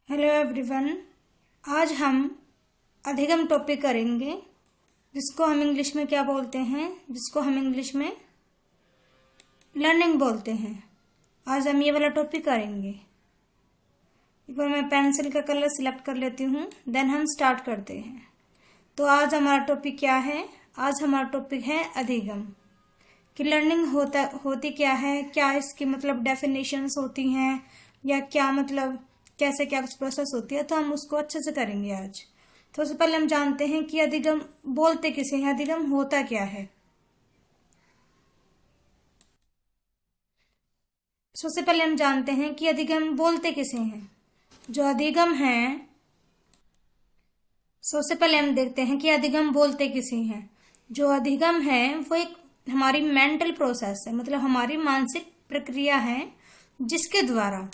Hello everyone. आज हम अधिगम टॉपिक करेंगे जिसको हम इंग्लिश में क्या बोलते हैं, जिसको हम इंग्लिश में लर्निंग बोलते हैं। आज हम ये वाला टॉपिक करेंगे। एक बार मैं पेंसिल का कलर सिलेक्ट कर लेती हूँ, देन हम स्टार्ट करते हैं। तो आज हमारा टॉपिक क्या है? आज हमारा टॉपिक है अधिगम। कि लर्निंग होती क्या है, क्या इसकी मतलब डेफिनेशंस होती हैं, या क्या मतलब कैसे क्या कुछ प्रोसेस होती है, तो हम उसको अच्छे से करेंगे आज। तो सबसे पहले हम जानते हैं कि अधिगम बोलते किसे हैं, अधिगम होता क्या है। सबसे पहले हम जानते हैं कि अधिगम बोलते किसे हैं। जो अधिगम है, सबसे पहले हम देखते हैं कि अधिगम बोलते किसे हैं। जो अधिगम है वो एक हमारी मेंटल प्रोसेस है, मतलब हमारी मानसिक प्रक्रिया है, जिसके द्वारा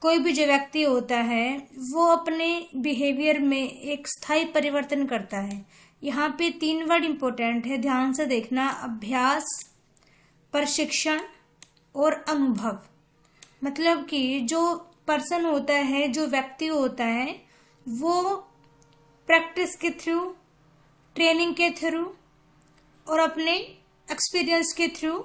कोई भी जो व्यक्ति होता है वो अपने बिहेवियर में एक स्थायी परिवर्तन करता है। यहाँ पे 3 वर्ड इंपॉर्टेंट है, ध्यान से देखना। अभ्यास, प्रशिक्षण और अनुभव। मतलब कि जो पर्सन होता है, जो व्यक्ति होता है, वो प्रैक्टिस के थ्रू, ट्रेनिंग के थ्रू और अपने एक्सपीरियंस के थ्रू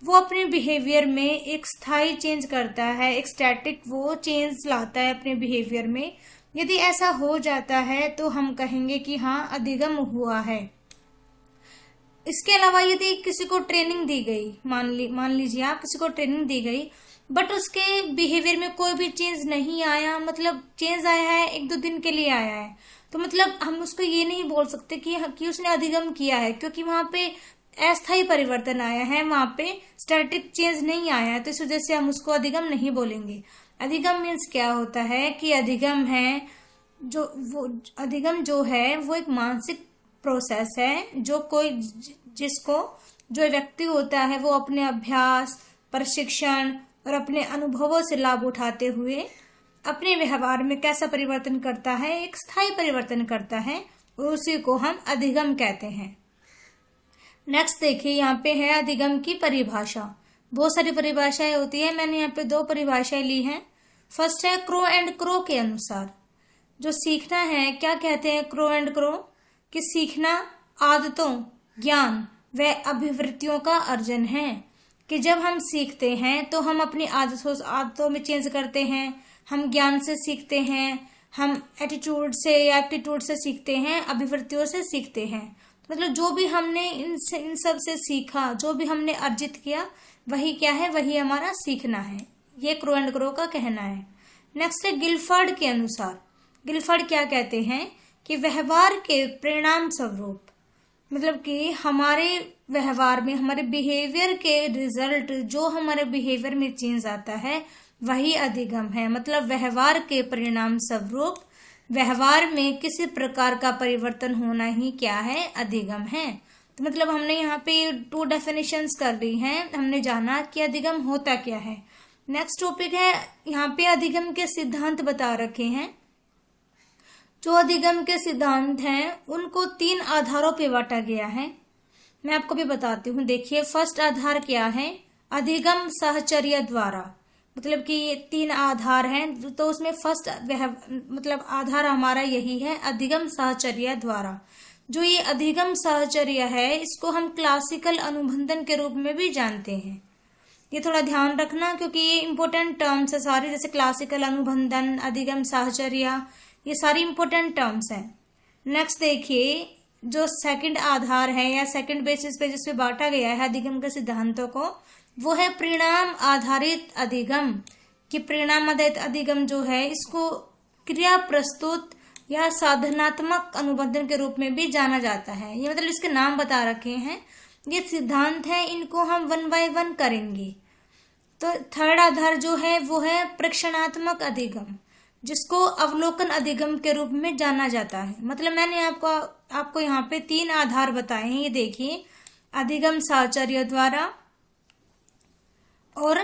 वो अपने बिहेवियर में एक स्थायी चेंज करता है, एक स्टैटिक वो चेंज लाता है अपने बिहेवियर में। यदि ऐसा हो जाता है तो हम कहेंगे कि हाँ, अधिगम हुआ है। इसके अलावा यदि किसी को ट्रेनिंग दी गई, मान लीजिए आप किसी को ट्रेनिंग दी गई, बट उसके बिहेवियर में कोई भी चेंज नहीं आया, मतलब चेंज आया है 1-2 दिन के लिए आया है, तो मतलब हम उसको ये नहीं बोल सकते कि उसने अधिगम किया है, क्योंकि वहां पे अस्थायी परिवर्तन आया है, वहां पे स्टैटिक चेंज नहीं आया है। तो इस वजह से हम उसको अधिगम नहीं बोलेंगे। अधिगम मीन्स क्या होता है कि अधिगम जो है वो एक मानसिक प्रोसेस है, जो व्यक्ति होता है वो अपने अभ्यास, प्रशिक्षण और अपने अनुभवों से लाभ उठाते हुए अपने व्यवहार में कैसा परिवर्तन करता है, एक स्थायी परिवर्तन करता है, और उसी को हम अधिगम कहते हैं। नेक्स्ट देखिए, यहाँ पे है अधिगम की परिभाषा। बहुत सारी परिभाषाएं होती है, मैंने यहाँ पे 2 परिभाषाएं ली हैं। फर्स्ट है क्रो एंड क्रो के अनुसार। जो सीखना है, क्या कहते हैं क्रो एंड क्रो? कि सीखना आदतों, ज्ञान व अभिवृत्तियों का अर्जन है। कि जब हम सीखते हैं तो हम अपनी आदतों में चेंज करते हैं, हम ज्ञान से सीखते हैं, हम एटीट्यूड से या एप्टीट्यूड से सीखते हैं, अभिवृत्तियों से सीखते हैं। मतलब जो भी हमने इन सब से सीखा, जो भी हमने अर्जित किया, वही क्या है, वही हमारा सीखना है। ये क्रो एंड क्रो का कहना है। नेक्स्ट है गिलफर्ड के अनुसार। गिलफर्ड क्या कहते हैं कि व्यवहार के परिणाम स्वरूप, मतलब कि हमारे व्यवहार में, हमारे बिहेवियर के रिजल्ट, जो हमारे बिहेवियर में चेंज आता है, वही अधिगम है। मतलब व्यवहार के परिणाम स्वरूप व्यवहार में किसी प्रकार का परिवर्तन होना ही क्या है, अधिगम है। तो मतलब हमने यहाँ पे 2 डेफिनेशंस कर ली हैं, हमने जाना कि अधिगम होता क्या है। नेक्स्ट टॉपिक है, यहाँ पे अधिगम के सिद्धांत बता रखे हैं। जो अधिगम के सिद्धांत हैं उनको 3 आधारों पे बांटा गया है। मैं आपको भी बताती हूँ। देखिए, फर्स्ट आधार क्या है? अधिगम साहचर्य द्वारा। मतलब कि ये 3 आधार हैं, तो उसमें फर्स्ट मतलब आधार हमारा यही है, अधिगम साहचर्य द्वारा। जो ये अधिगम साहचर्य है, इसको हम क्लासिकल अनुबंधन के रूप में भी जानते हैं। ये थोड़ा ध्यान रखना, क्योंकि ये इंपॉर्टेंट टर्म्स है सारे, जैसे क्लासिकल अनुबंधन, अधिगम साहचर्य, ये सारी इंपॉर्टेंट टर्म्स हैं। नेक्स्ट देखिए, जो सेकंड आधार है या सेकंड बेसिस पे जिसपे बांटा गया है अधिगम के सिद्धांतों को, वो है परिणाम आधारित अधिगम। कि परिणाम आधारित अधिगम जो है, इसको क्रिया प्रस्तुत या साधनात्मक अनुबंधन के रूप में भी जाना जाता है। ये मतलब इसके नाम बता रखे हैं, ये सिद्धांत है, इनको हम 1 बाय 1 करेंगे। तो थर्ड आधार जो है वो है प्रेक्षणात्मक अधिगम, जिसको अवलोकन अधिगम के रूप में जाना जाता है। मतलब मैंने आपको यहाँ पे 3 आधार बताए हैं, ये देखिए, अधिगम साहचर्य द्वारा, और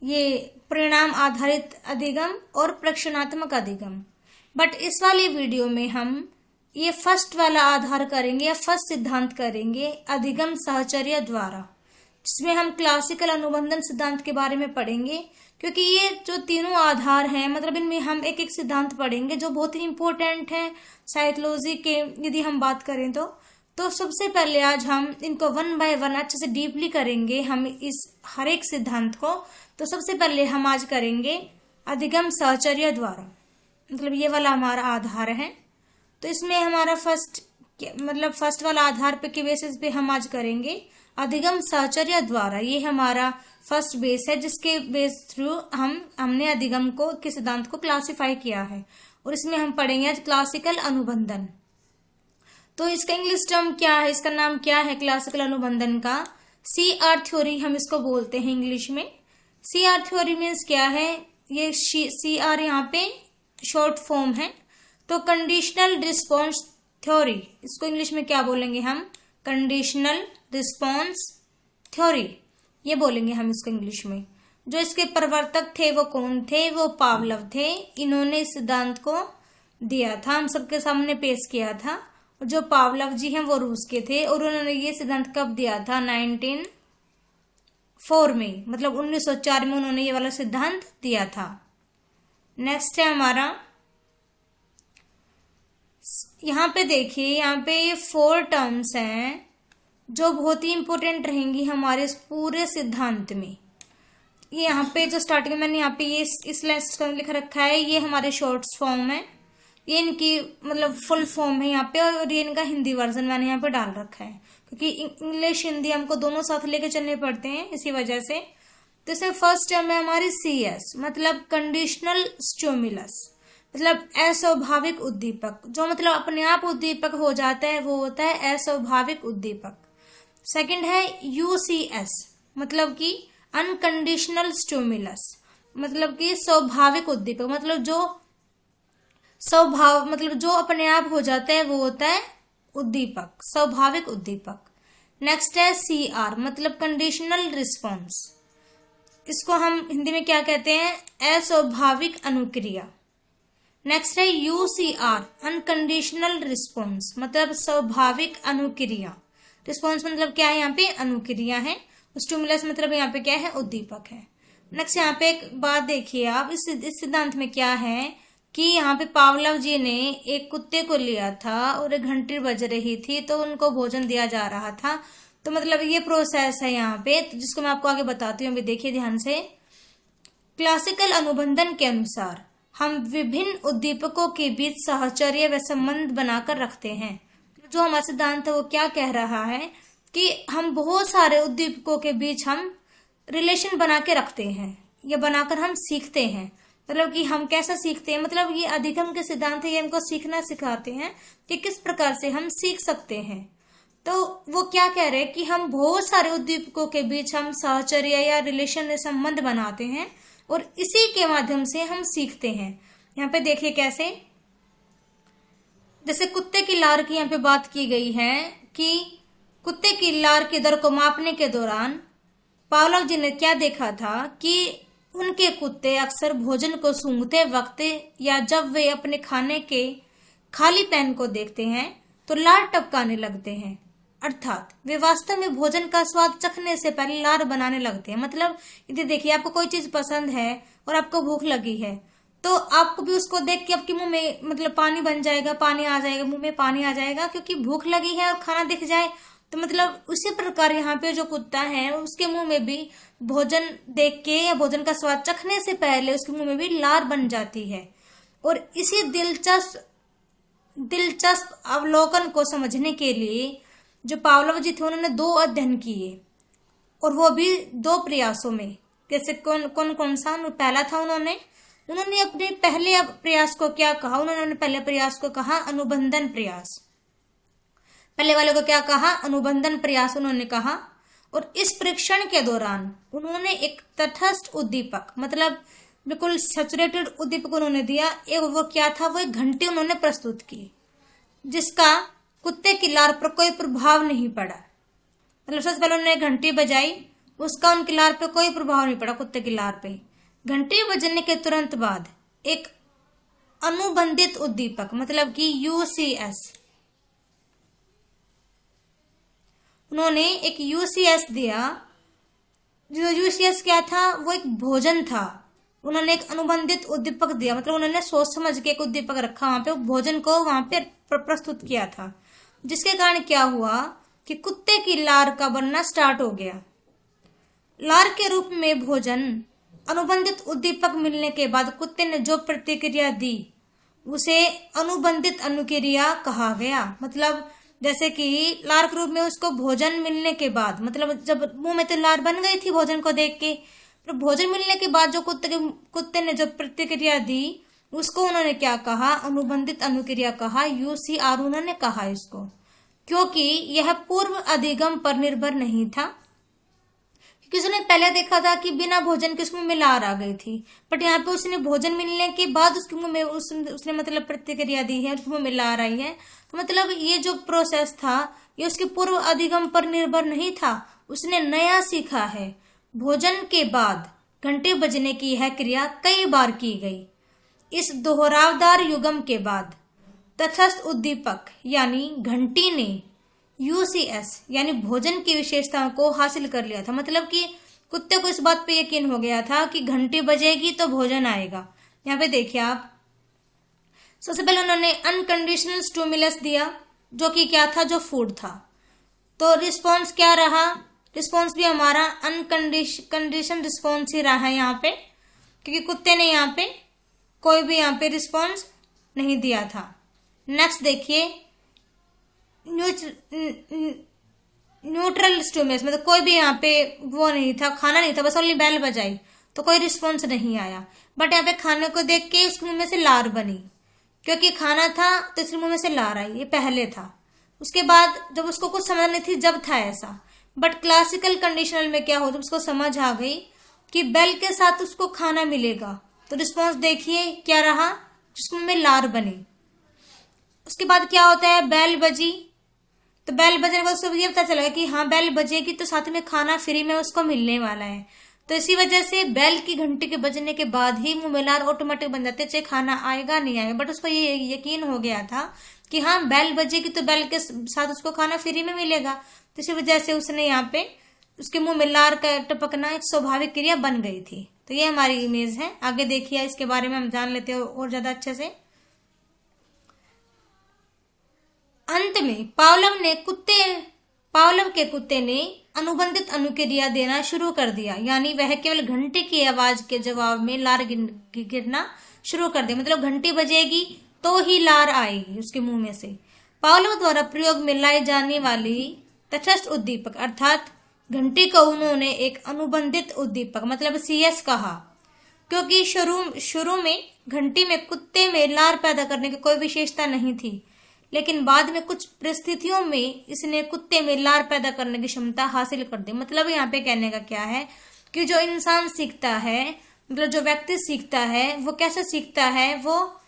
ये परिणाम आधारित अधिगम और प्रेक्षणात्मक अधिगम। बट इस वाली वीडियो में हम ये फर्स्ट वाला आधार करेंगे या फर्स्ट सिद्धांत करेंगे, अधिगम साहचर्य द्वारा, जिसमें हम क्लासिकल अनुबंधन सिद्धांत के बारे में पढ़ेंगे। क्योंकि ये जो तीनों आधार हैं, मतलब इनमें हम एक एक सिद्धांत पढ़ेंगे जो बहुत ही इंपॉर्टेंट है साइकोलॉजी के, यदि हम बात करें तो सबसे पहले आज हम इनको वन बाय वन अच्छे से डीपली करेंगे हम इस हर एक सिद्धांत को। तो सबसे पहले हम आज करेंगे अधिगम साहचर्य द्वारा, मतलब ये वाला हमारा आधार है। तो इसमें हमारा फर्स्ट वाला आधार पे के बेसिस पे हम आज करेंगे अधिगम साहचर्य द्वारा। ये हमारा फर्स्ट बेस है जिसके बेस थ्रू हमने अधिगम को के सिद्धांत को क्लासिफाई किया है। और इसमें हम पढ़ेंगे आज क्लासिकल अनुबंधन। तो इसका इंग्लिश टर्म क्या है, इसका नाम क्या है क्लासिकल अनुबंधन का? CR थ्योरी हम इसको बोलते हैं इंग्लिश में। CR थ्योरी मीन्स क्या है? ये CR यहाँ पे शॉर्ट फॉर्म है। तो कंडीशनल रिस्पॉन्स थ्योरी, इसको इंग्लिश में क्या बोलेंगे हम? कंडीशनल रिस्पॉन्स थ्योरी, ये बोलेंगे हम इसको इंग्लिश में। जो इसके प्रवर्तक थे वो कौन थे? वो पावलव थे। इन्होंने इस सिद्धांत को दिया था, हम सबके सामने पेश किया था। और जो पावलव जी हैं वो रूस के थे और उन्होंने ये सिद्धांत कब दिया था? 1904 में, मतलब 1904 में उन्होंने ये वाला सिद्धांत दिया था। नेक्स्ट है हमारा, यहाँ पे देखिए, यहाँ पे ये 4 टर्म्स हैं जो बहुत ही इंपॉर्टेंट रहेंगी हमारे इस पूरे सिद्धांत में। ये यहाँ पे जो स्टार्टिंग में मैंने यहाँ पे ये इस लेस्ट का लिख रखा है, ये हमारे शॉर्ट्स फॉर्म है, ये इनकी मतलब फुल फॉर्म है यहाँ पे, और ये इनका हिंदी वर्जन मैंने यहाँ पे डाल रखा है क्योंकि इंग्लिश हिंदी हमको दोनों साथ लेके चलने पड़ते हैं, इसी वजह से। तो इसमें फर्स्ट टर्म है हमारी CS, मतलब कंडीशनल स्टिमुलस, मतलब अस्वाभाविक उद्दीपक। जो मतलब अपने आप उद्दीपक हो जाता है वो होता है अस्वाभाविक उद्दीपक। सेकंड है UCS, मतलब कि अनकंडीशनल स्टिमुलस, मतलब कि स्वाभाविक उद्दीपक, मतलब जो अपने आप हो जाता है वो होता है उद्दीपक, स्वाभाविक उद्दीपक। नेक्स्ट है CR, मतलब कंडीशनल रिस्पॉन्स, इसको हम हिंदी में क्या कहते हैं? अस्वाभाविक अनुक्रिया। नेक्स्ट है UCR, अनकंडीशनल रिस्पॉन्स, मतलब स्वाभाविक अनुक्रिया। रिस्पॉन्स मतलब क्या है? यहाँ पे अनुक्रिया है। स्टिमुलस मतलब यहाँ पे क्या है? उद्दीपक है। नेक्स्ट यहाँ पे एक बात देखिए आप, इस सिद्धांत में क्या है कि यहाँ पे पावलव जी ने एक कुत्ते को लिया था और एक घंटी बज रही थी तो उनको भोजन दिया जा रहा था। तो मतलब ये प्रोसेस है यहाँ पे, जिसको मैं आपको आगे बताती हूँ, अभी देखिए ध्यान से। क्लासिकल अनुबंधन के अनुसार हम विभिन्न उद्दीपकों के बीच साहचर्य व संबंध बनाकर रखते हैं। जो हमारा सिद्धांत है वो क्या कह रहा है कि हम बहुत सारे उद्दीपकों के बीच हम रिलेशन बना के रखते हैं, या बनाकर हम सीखते हैं। मतलब कि हम कैसा सीखते हैं, मतलब ये अधिगम के सिद्धांत है, ये हमको सीखना सिखाते हैं कि किस प्रकार से हम सीख सकते हैं। तो वो क्या कह रहे हैं कि हम बहुत सारे उद्दीपकों के बीच हम साहचर्य या रिलेशन संबंध बनाते हैं और इसी के माध्यम से हम सीखते हैं। यहाँ पे देखिए कैसे, जैसे कुत्ते की लार की यहाँ पे बात की गई है कि कुत्ते की लार की दर को मापने के दौरान पावलव जी ने क्या देखा था कि उनके कुत्ते अक्सर भोजन को सूंघते वक्त या जब वे अपने खाने के खाली पैन को देखते हैं तो लार टपकाने लगते हैं, अर्थात वे वास्तव में भोजन का स्वाद चखने से पहले लार बनाने लगते हैं। मतलब यदि देखिए आपको कोई चीज पसंद है और आपको भूख लगी है तो आपको भी उसको देख के आपके मुंह में मतलब पानी बन जाएगा, पानी आ जाएगा, मुंह में पानी आ जाएगा, क्योंकि भूख लगी है और खाना दिख जाए। तो मतलब उसी प्रकार यहाँ पे जो कुत्ता है उसके मुंह में भी भोजन देख के या भोजन का स्वाद चखने से पहले उसके मुंह में भी लार बन जाती है। और इसी दिलचस्प अवलोकन को समझने के लिए जो पावलव जी थे उन्होंने 2 अध्ययन किए, और वो भी 2 प्रयासों में। जैसे कौन सा? पहला था उन्होंने अपने पहले प्रयास को क्या कहा? उन्होंने पहले प्रयास को कहा अनुबंधन प्रयास। पहले वाले को क्या कहा? अनुबंधन प्रयास उन्होंने कहा। और इस परीक्षण के दौरान उन्होंने एक तटस्थ उद्दीपक, मतलब बिल्कुल सैचुरेटेड उद्दीपक उन्होंने दिया। एक वो क्या था? वो एक घंटी उन्होंने प्रस्तुत की जिसका कुत्ते की लार पर कोई प्रभाव नहीं पड़ा। मतलब सबसे पहले उन्होंने घंटी बजाई, उसका उनकी लार पे कोई प्रभाव नहीं पड़ा, कुत्ते की लार पे। घंटी बजने के तुरंत बाद एक अनुबंधित उद्दीपक, मतलब कि UCS, उन्होंने एक UCS दिया। जो UCS क्या था? वो एक भोजन था, उन्होंने एक अनुबंधित उद्दीपक दिया, मतलब उन्होंने सोच समझ के एक उद्दीपक रखा वहां पे, भोजन को वहां पे प्रस्तुत किया था, जिसके कारण क्या हुआ कि कुत्ते की लार का बनना स्टार्ट हो गया। लार के रूप में भोजन अनुबंधित उद्दीपक मिलने के बाद कुत्ते ने जो प्रतिक्रिया दी उसे अनुबंधित अनुक्रिया कहा गया। मतलब जैसे कि लार के रूप में उसको भोजन मिलने के बाद, मतलब जब मुंह में तो लार बन गई थी भोजन को देख के, तो भोजन मिलने के बाद जो कुत्ते ने जो प्रतिक्रिया दी उसको उन्होंने क्या कहा, अनुबंधित अनुक्रिया कहा, UCR उन्होंने कहा इसको, क्योंकि यह पूर्व अधिगम पर निर्भर नहीं था, क्योंकि उसने पहले देखा था कि बिना भोजन के उसके मुंह में लार आ गई थी, बट यहाँ पे उसने भोजन मिलने के बाद उसके मुंह में उसने मतलब प्रतिक्रिया दी है, उसके मुंह में लार आई है। तो मतलब ये जो प्रोसेस था ये उसके पूर्व अधिगम पर निर्भर नहीं था, उसने नया सीखा है। भोजन के बाद घंटे बजने की यह क्रिया कई बार की गई। इस दोहरावदार युगम के बाद तटस्थ उद्दीपक यानी घंटी ने UCS यानी भोजन की विशेषताओं को हासिल कर लिया था। मतलब कि कुत्ते को इस बात पे यकीन हो गया था कि घंटी बजेगी तो भोजन आएगा। यहाँ पे देखिए आप, सबसे पहले उन्होंने अनकंडीशनल स्टिमुलस दिया, जो कि क्या था, जो फूड था। तो रिस्पॉन्स क्या रहा, रिस्पॉन्स भी हमारा अनकंडीशन रिस्पॉन्स ही रहा है यहाँ पे, क्योंकि कुत्ते ने यहाँ पे कोई भी यहाँ पे रिस्पॉन्स नहीं दिया था। नेक्स्ट देखिए न्यूट्रल स्टिमुलस, मतलब कोई भी यहाँ पे वो नहीं था, खाना नहीं था, बस ओनली बेल बजाई तो कोई रिस्पॉन्स नहीं आया। बट यहाँ पे खाने को देख के उसके मुंह में से लार बनी, क्योंकि खाना था तो इसके मुंह में से लार आई, ये पहले था। उसके बाद जब उसको कुछ समझ नहीं थी जब था ऐसा, बट क्लासिकल कंडीशनल में क्या होता, उसको समझ आ गई कि बेल के साथ उसको खाना मिलेगा, तो रिस्पॉन्स देखिए क्या रहा, उसके मुंह में लार बनी। उसके बाद क्या होता है, बेल बजी, तो बेल बजने के बाद उसको ये पता चला कि हाँ बेल बजेगी तो साथ में खाना फ्री में उसको मिलने वाला है। तो इसी वजह से बेल की घंटी के बजने के बाद ही मुंह में लार ऑटोमेटिक बन जाते, चाहे खाना आएगा नहीं आएगा, बट उसको ये यकीन हो गया था कि हाँ बेल बजेगी तो बेल के साथ उसको खाना फ्री में मिलेगा। तो इसी वजह से उसने यहाँ पे उसके मुंह में लार का टपकना एक स्वाभाविक क्रिया बन गई थी। तो ये हमारी इमेज है। आगे देखिए, इसके बारे में हम जान लेते हैं और ज्यादा अच्छे से। अंत में पावलव के कुत्ते ने अनुबंधित अनुक्रिया देना शुरू कर दिया, यानी वह केवल घंटे की आवाज के जवाब में लार गिरना शुरू कर दिया। मतलब घंटी बजेगी तो ही लार आएगी उसके मुंह में से। पावलव द्वारा प्रयोग में लाई जाने वाली तटस्थ उद्दीपक अर्थात घंटी को उन्होंने एक अनुबंधित उद्दीपक मतलब CS कहा, क्योंकि शुरू में घंटी में कुत्ते में लार पैदा करने की कोई विशेषता नहीं थी, लेकिन बाद में कुछ परिस्थितियों में इसने कुत्ते में लार पैदा करने की क्षमता हासिल कर दी। मतलब यहाँ पे कहने का क्या है कि जो इंसान सीखता है, मतलब जो व्यक्ति सीखता है, वो कैसे सीखता है, वो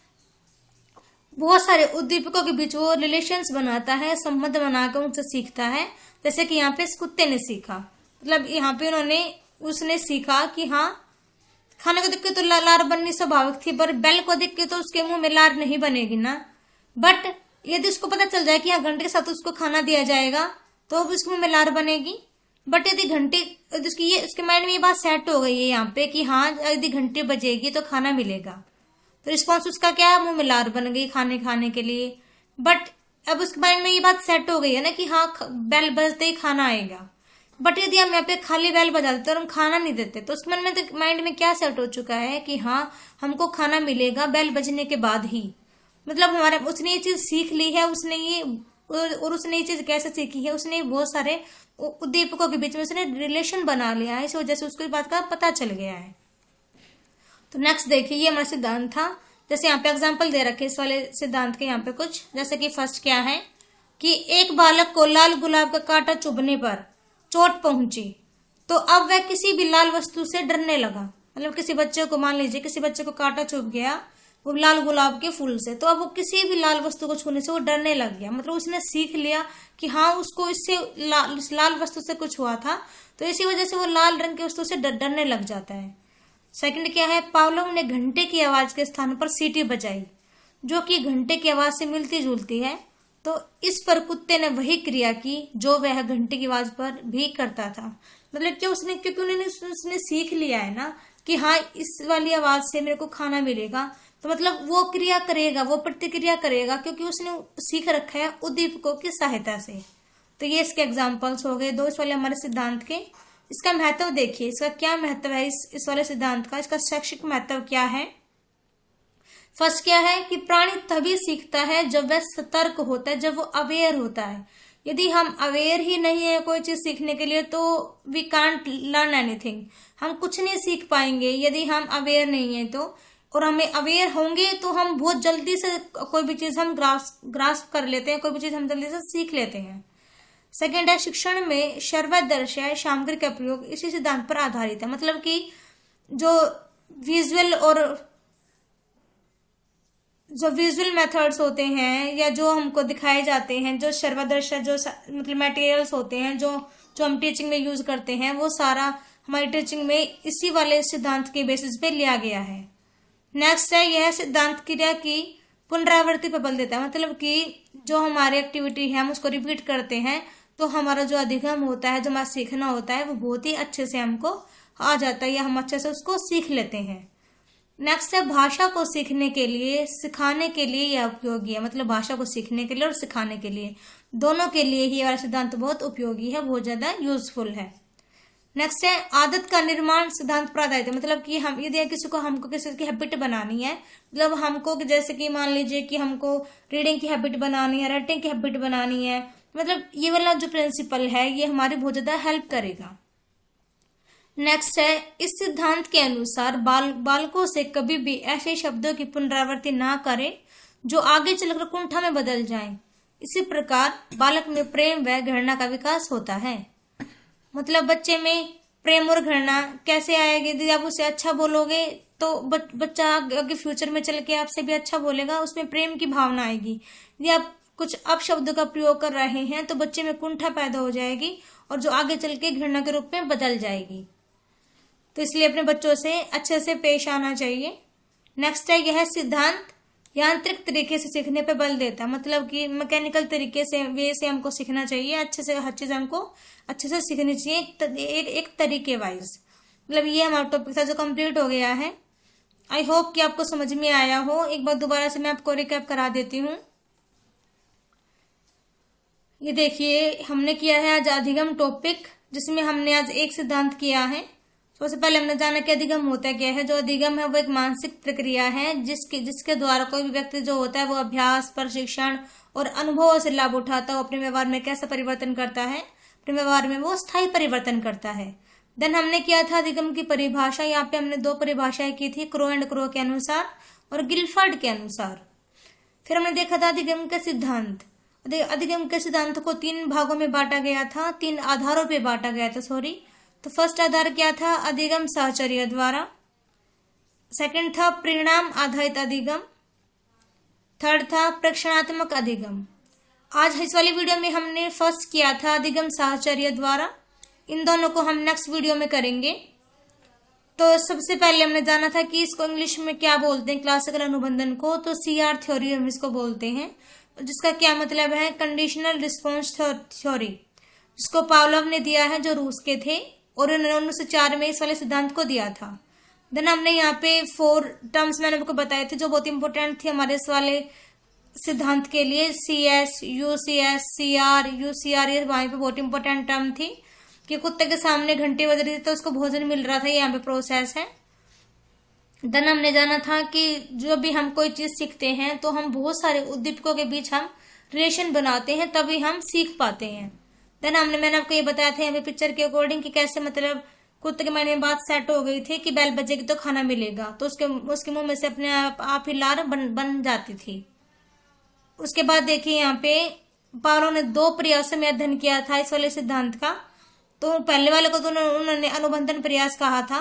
बहुत सारे उद्दीपकों के बीच वो रिलेशंस बनाता है, संबंध बनाकर उनसे सीखता है। जैसे कि यहाँ पे इस कुत्ते ने सीखा, मतलब यहाँ पे उसने सीखा कि हाँ खाने को देख के तो लार बननी स्वाभाविक थी, पर बेल को देख के तो उसके मुंह में लार नहीं बनेगी ना। बट यदि उसको पता चल जाए कि हाँ घंटे के साथ उसको खाना दिया जाएगा तो उसके मुंह में लार बनेगी। बट यदि घंटे उसके माइंड में ये बात सेट हो गई है यहाँ पे कि हाँ यदि घंटी बजेगी तो खाना मिलेगा, तो रिस्पॉन्स उसका क्या है, मुंह में लार बन गई खाने के लिए। बट अब उसके माइंड में ये बात सेट हो गई है ना कि हाँ बेल बजते ही खाना आएगा। बट यदि हम यहाँ पे खाली बेल बजा देते और हम खाना नहीं देते तो उसके माइंड में क्या सेट हो चुका है कि हाँ हमको खाना मिलेगा बेल बजने के बाद ही। मतलब उसने ये चीज सीख ली है, उसने ये चीज कैसे सीखी है, उसने बहुत सारे उद्दीपकों के बीच में उसने रिलेशन बना लिया है, इस वजह से उसको इस बात का पता चल गया है। तो नेक्स्ट देखिए, ये हमारा सिद्धांत था। जैसे यहाँ पे एग्जांपल दे रखे इस वाले सिद्धांत के यहाँ पे कुछ, जैसे कि फर्स्ट क्या है कि एक बालक को लाल गुलाब का कांटा चुभने पर चोट पहुंची, तो अब वह किसी भी लाल वस्तु से डरने लगा। मतलब किसी बच्चे को, मान लीजिए किसी बच्चे को कांटा चुभ गया वो लाल गुलाब के फूल से, तो अब वो किसी भी लाल वस्तु को छूने से वो डरने लग गया। मतलब उसने सीख लिया कि हाँ उसको इससे लाल वस्तु से कुछ हुआ था, तो इसी वजह से वो लाल रंग की वस्तु से डरने लग जाता है। सेकंड क्या है, पावलोव ने घंटे की आवाज के स्थान पर सीटी बजाई, जो कि घंटे की आवाज से मिलती जुलती है। तो इस पर कुत्ते ने वही क्रिया की जो वह घंटे की आवाज पर भी करता था। मतलब क्योंकि उसने सीख लिया है ना कि हाँ इस वाली आवाज से मेरे को खाना मिलेगा, तो मतलब वो क्रिया करेगा, वो प्रतिक्रिया करेगा, क्योंकि उसने सीख रखा है उद्दीपकों की सहायता से। तो ये इसके एग्जाम्पल्स हो गए दो इस वाले हमारे सिद्धांत के। इसका महत्व देखिए, इसका क्या महत्व है इस वाले सिद्धांत का, इसका शैक्षिक महत्व क्या है। फर्स्ट क्या है कि प्राणी तभी सीखता है जब वह सतर्क होता है, जब वो अवेयर होता है। यदि हम अवेयर ही नहीं है कोई चीज सीखने के लिए तो वी कांट लर्न एनीथिंग, हम कुछ नहीं सीख पाएंगे यदि हम अवेयर नहीं है तो। और हमें अवेयर होंगे तो हम बहुत जल्दी से कोई भी चीज हम ग्रास्प कर लेते हैं, कोई भी चीज हम जल्दी से सीख लेते हैं। सेकेंड है शिक्षण में सर्वदर्शय सामग्री का प्रयोग इसी सिद्धांत पर आधारित है। मतलब कि जो विजुअल मेथड्स होते हैं या जो हमको दिखाए जाते हैं, जो सर्वदर्शय जो मतलब मटेरियल्स होते हैं जो हम टीचिंग में यूज करते हैं, वो सारा हमारी टीचिंग में इसी वाले सिद्धांत के बेसिस पे लिया गया है। नेक्स्ट है यह सिद्धांत क्रिया की पुनरावृत्ति पर बल देता है। मतलब कि जो हमारी एक्टिविटी है हम उसको रिपीट करते हैं तो हमारा जो अधिगम होता है, जो हमारा सीखना होता है, वो बहुत ही अच्छे से हमको आ जाता है या हम अच्छे से उसको सीख लेते हैं। नेक्स्ट है भाषा को सीखने के लिए, सिखाने के लिए यह उपयोगी है। मतलब भाषा को सीखने के लिए और सिखाने के लिए, दोनों के लिए ही वाला सिद्धांत बहुत उपयोगी है, बहुत ज्यादा यूजफुल है। नेक्स्ट है आदत का निर्माण सिद्धांत पर आधारित है। मतलब कि हम यदि हमको किसी की हैबिट बनानी है, मतलब हमको जैसे कि मान लीजिए कि हमको रीडिंग की हैबिट बनानी है, राइटिंग की हैबिट बनानी है, मतलब ये वाला जो प्रिंसिपल है ये हमारी बहुत ज्यादा हेल्प करेगा। नेक्स्ट है इस सिद्धांत के अनुसार बालकों से कभी भी ऐसे शब्दों की पुनरावृत्ति ना करें जो आगे चलकर कुंठा में बदल जाएं। इसी प्रकार बालक में प्रेम व घृणा का विकास होता है। मतलब बच्चे में प्रेम और घृणा कैसे आएगी, यदि आप उसे अच्छा बोलोगे तो बच्चा आगे फ्यूचर में चल के आपसे भी अच्छा बोलेगा, उसमें प्रेम की भावना आएगी। यदि आप कुछ अपशब्दों का प्रयोग कर रहे हैं तो बच्चे में कुंठा पैदा हो जाएगी और जो आगे चल के घृणा के रूप में बदल जाएगी। तो इसलिए अपने बच्चों से अच्छे से पेश आना चाहिए। नेक्स्ट है यह सिद्धांत यांत्रिक तरीके से सीखने पे बल देता है। मतलब कि मैकेनिकल तरीके से वे से हमको सीखना चाहिए, अच्छे से हर चीज हमको अच्छे से सीखनी चाहिए एक तरीके वाइज। मतलब ये हमारा टॉपिक था जो कंप्लीट हो गया है। आई होप कि आपको समझ में आया हो। एक बार दोबारा से मैं आपको रिकैप करा देती हूँ। ये देखिए हमने किया है आज अधिगम टॉपिक, जिसमें हमने आज एक सिद्धांत किया है। सबसे पहले हमने जाना कि अधिगम होता क्या है। जो अधिगम है वो एक मानसिक प्रक्रिया है जिसके द्वारा कोई भी व्यक्ति जो होता है वो अभ्यास, प्रशिक्षण और अनुभवों से लाभ उठाता है, अपने व्यवहार में कैसा परिवर्तन करता है, अपने व्यवहार में वो स्थायी परिवर्तन करता है। देन हमने किया था अधिगम की परिभाषा। यहाँ पे हमने दो परिभाषाएं की थी, क्रो एंड क्रो के अनुसार और गिलफर्ड के अनुसार। फिर हमने देखा था अधिगम के सिद्धांत। अधिगम के सिद्धांत को तीन भागों में बांटा गया था, तीन आधारों पे बांटा गया था, सॉरी। तो फर्स्ट आधार क्या था, अधिगम साहचर्य द्वारा। सेकंड था परिणाम आधारित अधिगम। थर्ड था प्रेक्षणात्मक अधिगम। आज इस वाली वीडियो में हमने फर्स्ट किया था अधिगम साहचर्य द्वारा। इन दोनों को हम नेक्स्ट वीडियो में करेंगे। तो सबसे पहले हमने जाना था कि इसको इंग्लिश में क्या बोलते हैं, क्लासिकल अनुबंधन को। तो CR थ्योरी हम इसको बोलते हैं, जिसका क्या मतलब है, कंडीशनल रिस्पॉन्स थ्योरी, जिसको पावलोव ने दिया है जो रूस के थे, और उन्होंने 1904 में इस वाले सिद्धांत को दिया था। देन हमने यहाँ पे 4 टर्म्स मैंने आपको बताए थे जो बहुत इंपॉर्टेंट थी हमारे इस वाले सिद्धांत के लिए। CS, UCS, CR, UCR, ये वहां पे बहुत इंपॉर्टेंट टर्म थी कि कुत्ते के सामने घंटी बज रही थी तो उसको भोजन मिल रहा था, यहाँ पे प्रोसेस है। देन हमने जाना था कि जो भी हम कोई चीज सीखते हैं तो हम बहुत सारे उद्दीपकों के बीच हम रिलेशन बनाते हैं, तभी हम सीख पाते हैं। देन मैंने आपको ये बताया था यहाँ पे पिक्चर के अकॉर्डिंग कि कैसे मतलब कुत्ते के माइंड में बात सेट हो गई थी कि बेल बजेगी तो खाना मिलेगा, तो उसके मुंह में से अपने आप ही लार बन जाती थी। उसके बाद देखिए यहाँ पे पावलोव ने 2 प्रयासों में अध्ययन किया था इस वाले सिद्धांत का। तो पहले वाले को तो उन्होंने अनुबंधन प्रयास कहा था,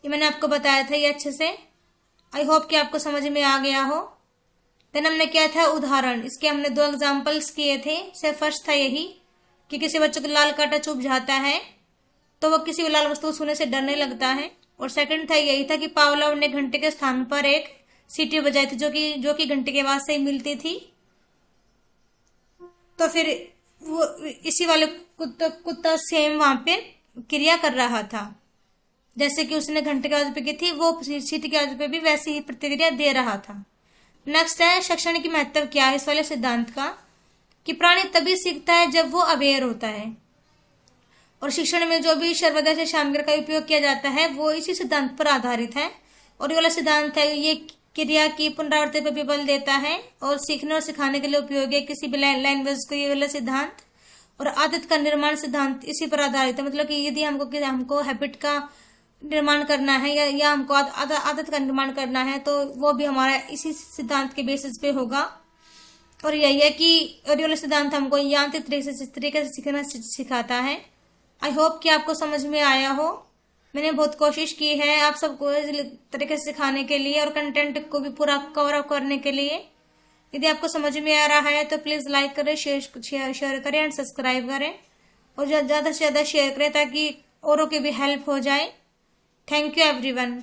ये मैंने आपको बताया था ये अच्छे से। आई होप कि आपको समझ में आ गया हो। देन हमने किया था उदाहरण, इसके हमने 2 एग्जाम्पल्स किए थे। से फर्स्ट था यही कि किसी बच्चे को लाल कांटा चुभ जाता है तो वो किसी भी लाल वस्तु छूने से डरने लगता है। और सेकंड था यही था कि पावलोव ने घंटे के स्थान पर एक सीटी बजाई थी जो कि घंटे के आवाज से ही मिलती थी। तो फिर वो इसी वाले कुत्ता सेम वहां पे क्रिया कर रहा था। जैसे कि उसने घंटे की आवाज पे की थी, वो सीटी की आवाज पे भी वैसी ही प्रतिक्रिया दे रहा था। नेक्स्ट है शिक्षण की महत्व क्या है इस वाले सिद्धांत का, कि प्राणी तभी सीखता है जब वो अवेयर होता है। और शिक्षण में जो भी सर्वोदय से शामगिर का उपयोग किया जाता है वो इसी सिद्धांत पर आधारित है। और ये वाला सिद्धांत है, ये क्रिया की पुनरावृत्ति पर भी बल देता है और सीखने और सिखाने के लिए उपयोगी है किसी भी लैंग्वेज को ये वाला सिद्धांत। और आदत का निर्माण सिद्धांत इसी पर आधारित है, मतलब कि यदि हमको हैबिट का निर्माण करना है या हमको आदत का निर्माण करना है तो वो भी हमारा इसी सिद्धांत के बेसिस पे होगा। और यही है कि ये वाला सिद्धांत हमको यांत्रिक तरीके से सीखना सिखाता है। आई होप कि आपको समझ में आया हो। मैंने बहुत कोशिश की है आप सबको इस तरीके से सिखाने के लिए और कंटेंट को भी पूरा कवर अप करने के लिए। यदि आपको समझ में आ रहा है तो प्लीज लाइक करें, शेयर करें एंड सब्सक्राइब करें और ज्यादा से ज्यादा शेयर करें ताकि औरों की भी हेल्प हो जाए। Thank you everyone.